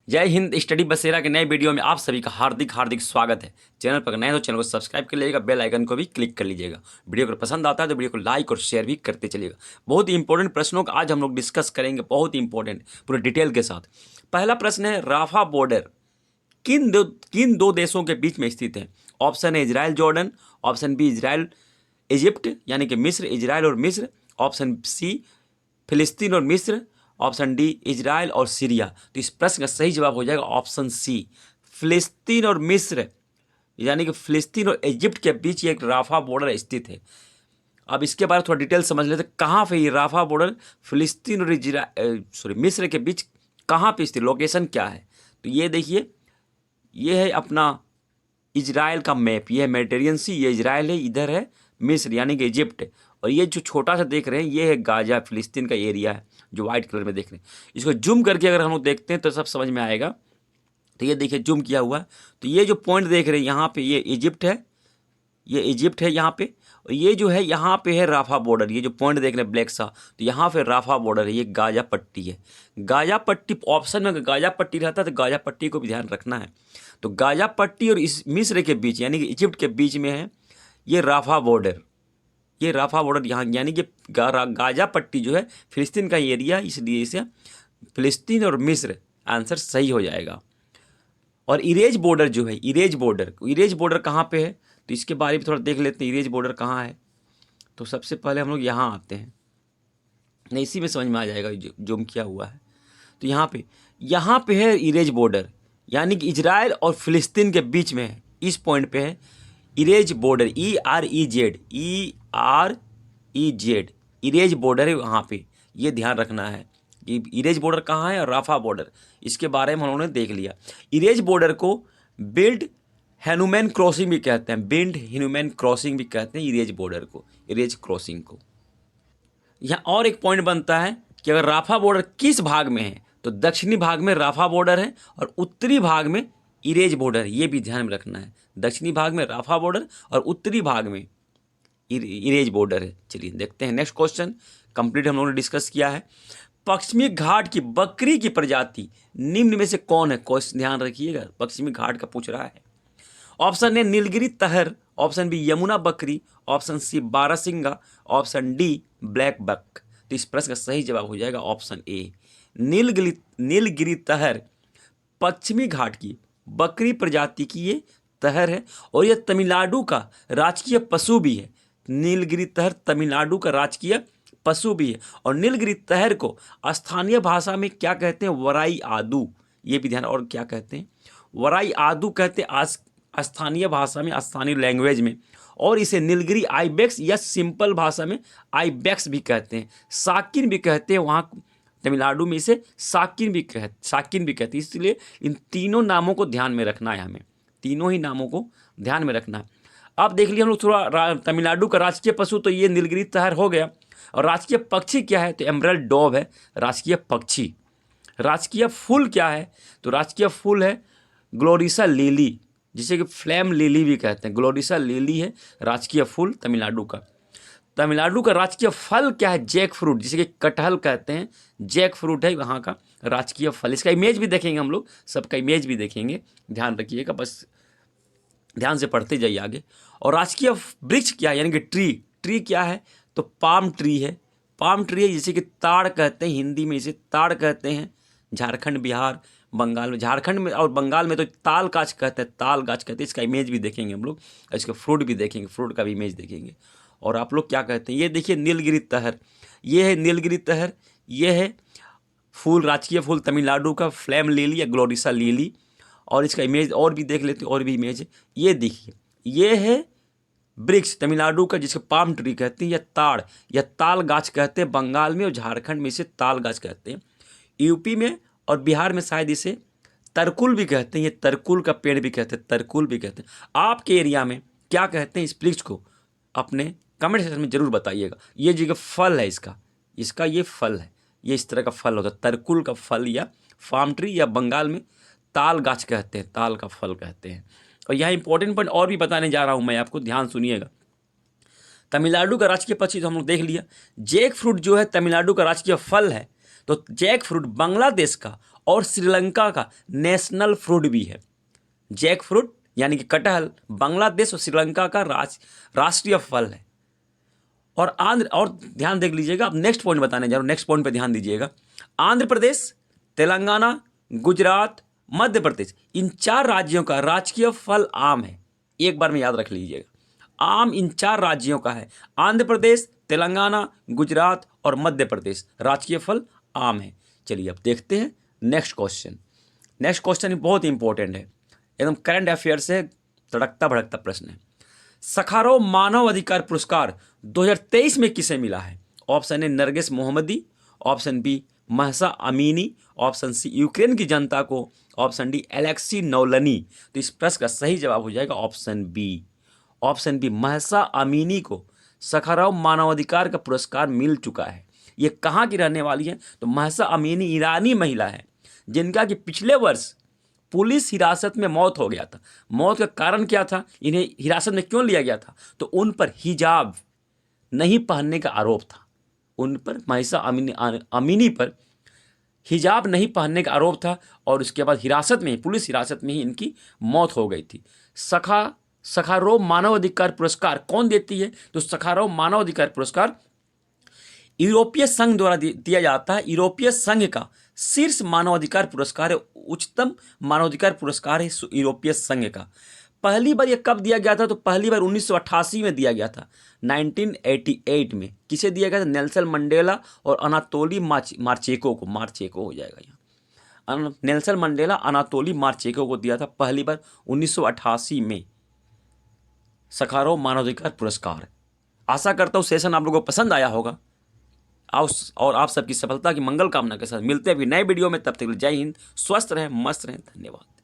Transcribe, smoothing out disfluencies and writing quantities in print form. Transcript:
जय हिंद। स्टडी बसेरा के नए वीडियो में आप सभी का हार्दिक हार्दिक स्वागत है। चैनल पर नए तो चैनल को सब्सक्राइब कर लीजिएगा, बेल आइकन को भी क्लिक कर लीजिएगा। वीडियो को पसंद आता है तो वीडियो को लाइक और शेयर भी करते चलिएगा। बहुत ही इंपॉर्टेंट प्रश्नों का आज हम लोग डिस्कस करेंगे, बहुत ही इंपॉर्टेंट पूरे डिटेल के साथ। पहला प्रश्न है, राफा बॉर्डर किन दो देशों के बीच में स्थित है? ऑप्शन है Israel Jordan, option B Israel Egypt यानी कि मिस्र, इजराइल और मिस्र, ऑप्शन सी फिलिस्तीन और मिस्र, ऑप्शन डी इजराइल और सीरिया। तो इस प्रश्न का सही जवाब हो जाएगा ऑप्शन सी, फिलिस्तीन और मिस्र, यानी कि फिलिस्तीन और इजिप्ट के बीच एक राफा बॉर्डर स्थित है। अब इसके बारे में थोड़ा डिटेल समझ लेते हैं, कहाँ पे ये राफा बॉर्डर फिलिस्तीन और मिस्र के बीच कहाँ पे स्थित, लोकेशन क्या है? तो ये देखिए, ये है अपना इजराइल का मैप, ये है मेडिटेरियन सी, ये इजराइल है, इधर है मिस्र यानी कि इजिप्ट, और ये जो छोटा सा देख रहे हैं ये है गाजा, फिलिस्तीन का एरिया है जो वाइट कलर में देख रहे हैं। इसको जूम करके अगर हम लोग देखते हैं तो सब समझ में आएगा। तो ये देखिए जूम किया हुआ है, तो ये जो पॉइंट देख रहे हैं यहाँ पे ये इजिप्ट है, ये इजिप्ट है यहाँ पे, और ये जो है यहाँ पे है राफा बॉर्डर। ये जो पॉइंट देख रहे हैं ब्लैक सा, तो यहाँ पे राफा बॉर्डर है, ये गाजा पट्टी है। गाजा पट्टी ऑप्शन में गाजा पट्टी रहता है तो गाजा पट्टी को भी ध्यान रखना है। तो गाजा पट्टी और इस मिस्र के बीच यानी कि इजिप्ट के बीच में है ये राफा बॉर्डर। ये राफा बॉर्डर यहाँ यानी कि गाजा पट्टी जो है फिलिस्तीन का एरिया, इसलिए इसे फिलिस्तीन और मिस्र आंसर सही हो जाएगा। और इरेज बॉर्डर जो है, इरेज बॉर्डर कहाँ पे है? तो इसके बारे में थोड़ा देख लेते हैं, इरेज बॉर्डर कहाँ है। तो सबसे पहले हम लोग यहाँ आते हैं, नहीं इसी में समझ में आ जाएगा, जूम किया हुआ है। तो यहाँ पे है इरेज बॉर्डर, यानी कि इजराइल और फिलिस्तीन के बीच में है, इस पॉइंट पे है erase border, EREZ, erase border है वहाँ पे। ये ध्यान रखना है कि इरेज बॉर्डर कहाँ है और राफा बॉर्डर, इसके बारे में हम लोगों ने देख लिया। इरेज बॉर्डर को बिल्ड ह्यूमन क्रॉसिंग भी कहते हैं, इरेज बॉर्डर को, इरेज क्रॉसिंग को। यहाँ और एक पॉइंट बनता है कि अगर राफा बॉर्डर किस भाग में है, तो दक्षिणी भाग में राफा बॉर्डर है और उत्तरी भाग में इरेज बॉर्डर, ये भी ध्यान में रखना है। दक्षिणी भाग में राफा बॉर्डर और उत्तरी भाग में इरेज बॉर्डर है। चलिए देखते हैं नेक्स्ट क्वेश्चन, कंप्लीट हम लोगों ने डिस्कस किया है। पश्चिमी घाट की बकरी की प्रजाति निम्न में से कौन है? क्वेश्चन ध्यान रखिएगा, पश्चिमी घाट का पूछ रहा है। ऑप्शन ए नीलगिरी तहर, ऑप्शन बी यमुना बकरी, ऑप्शन सी बारहसिंगा, ऑप्शन डी ब्लैक बक। तो इस प्रश्न का सही जवाब हो जाएगा ऑप्शन ए, नीलगिरी तहर पश्चिमी घाट की बकरी प्रजाति की ये तहर है, और यह तमिलनाडु का राजकीय पशु भी है। नीलगिरी तहर तमिलनाडु का राजकीय पशु भी है, और नीलगिरी तहर को स्थानीय भाषा में क्या कहते हैं? वराई आदू। ये भी ध्यान, और क्या कहते हैं? वराई आदू कहते हैं स्थानीय भाषा में, स्थानीय लैंग्वेज में। और इसे नीलगिरी आइबेक्स या सिंपल भाषा में आइबेक्स भी कहते हैं, साकिन भी कहते हैं। वहाँ तमिलनाडु में इसे साकिन भी कहते हैं। इसलिए इन तीनों नामों को ध्यान में रखना है, हमें तीनों ही नामों को ध्यान में रखना है। अब देख लिया हम लोग थोड़ा तमिलनाडु का राजकीय पशु तो ये नीलगिरी तहर हो गया, और राजकीय पक्षी क्या है? तो एमरल्ड डॉव है राजकीय पक्षी। राजकीय फूल क्या है? तो राजकीय फूल है ग्लोरिसा लिली, जिसे कि फ्लेम लिली भी कहते हैं। ग्लोरिसा लिली है राजकीय फूल तमिलनाडु का। तमिलनाडु का राजकीय फल क्या है? जैक फ्रूट, जिसे कि कटहल कहते हैं। जैक फ्रूट है वहाँ का राजकीय फल। इसका इमेज भी देखेंगे हम लोग, सबका इमेज भी देखेंगे, ध्यान रखिएगा, बस ध्यान से पढ़ते जाइए आगे। और राजकीय वृक्ष क्या है, यानी कि ट्री क्या है? तो पाम ट्री है, जिसे कि ताड़ कहते हैं, हिंदी में इसे ताड़ कहते हैं। झारखंड, बिहार, बंगाल में, झारखंड में और बंगाल में तो ताल गाछ कहते हैं, इसका इमेज भी देखेंगे हम लोग, इसका फ्रूट भी देखेंगे, फ्रूट का भी इमेज देखेंगे। और आप लोग क्या कहते हैं? ये देखिए नीलगिरी तहर, ये है नीलगिरी तहर, ये है फूल, राजकीय फूल तमिलनाडु का फ्लेम लिली या ग्लोरिसा लिली। और इसका इमेज और भी देख लेते हैं, और भी इमेज है। ये देखिए, ये है वृक्ष तमिलनाडु का जिसको पाम ट्री कहते हैं, या ताल गाछ कहते हैं बंगाल में, और झारखंड में इसे ताल गाछ कहते हैं। यूपी में और बिहार में शायद इसे तरकुल भी कहते हैं, ये तरकुल का पेड़ भी कहते हैं, आपके एरिया में क्या कहते हैं इस वृक्ष को? अपने कमेंट सेक्शन में जरूर बताइएगा। ये जो फल है इसका ये फल है, ये इस तरह का फल होता है, तरकुल का फल या फार्म ट्री, या बंगाल में ताल गाछ कहते हैं, ताल का फल कहते हैं। और यहाँ इंपॉर्टेंट पॉइंट और भी बताने जा रहा हूँ मैं आपको, ध्यान सुनिएगा। तमिलनाडु का राजकीय पक्षी तो हम लोग देख लिया। जैक फ्रूट जो है तमिलनाडु का राजकीय फल है। तो जैक फ्रूट बांग्लादेश का और श्रीलंका का नेशनल फ्रूट भी है। जैक फ्रूट यानी कि कटहल बांग्लादेश और श्रीलंका का राष्ट्रीय फल है। और ध्यान देख लीजिएगा, अब नेक्स्ट पॉइंट बताने जा रहा हूं, नेक्स्ट पॉइंट पे ध्यान दीजिएगा। आंध्र प्रदेश, तेलंगाना, गुजरात, मध्य प्रदेश, इन 4 राज्यों का राजकीय फल आम है। एक बार में याद रख लीजिएगा, आम इन 4 राज्यों का है। आंध्र प्रदेश, तेलंगाना, गुजरात और मध्य प्रदेश, राजकीय फल आम है। चलिए अब देखते हैं नेक्स्ट क्वेश्चन। नेक्स्ट क्वेश्चन बहुत इंपॉर्टेंट है, एकदम करंट अफेयर से तड़कता भड़कता प्रश्न है। सखारोव मानव अधिकार पुरस्कार 2023 में किसे मिला है? Option A Narges Mohammadi, option B Mahsa Amini, option C Ukraine की जनता को, ऑप्शन डी एलेक्सी नौलनी। तो इस प्रश्न का सही जवाब हो जाएगा option B. Option B Mahsa Amini को सखारोव मानवाधिकार का पुरस्कार मिल चुका है। ये कहाँ की रहने वाली है? तो महसा अमीनी ईरानी महिला है जिनका कि पिछले वर्ष पुलिस हिरासत में मौत हो गया था। मौत का कारण क्या था, इन्हें हिरासत में क्यों लिया गया था? तो उन पर हिजाब नहीं पहनने का आरोप था। उन पर महसा अमीनी पर हिजाब नहीं पहनने का आरोप था और उसके बाद हिरासत में ही, पुलिस हिरासत में ही इनकी मौत हो गई थी। सखारोव मानवाधिकार पुरस्कार कौन देती है? तो सखारोव मानवाधिकार पुरस्कार यूरोपीय संघ द्वारा दिया जाता है। यूरोपीय संघ का शीर्ष मानवाधिकार पुरस्कार है, उच्चतम मानवाधिकार पुरस्कार है यूरोपीय संघ का। पहली बार ये कब दिया गया था? तो पहली बार 1988 में दिया गया था, 1988 में। किसे दिया गया था? नेल्सन मंडेला और अनातोली मार्चेको को। मार्चेको हो जाएगा यहाँ, नेल्सन मंडेला अनातोली मार्चेको को दिया था पहली बार 1988 में सखारोव मानवाधिकार पुरस्कार। आशा करता हूँ सेशन आप लोगों को पसंद आया होगा। और आप सबकी सफलता की मंगल कामना के साथ मिलते हैं अभी नए वीडियो में। तब तक जय हिंद, स्वस्थ रहें, मस्त रहें, धन्यवाद।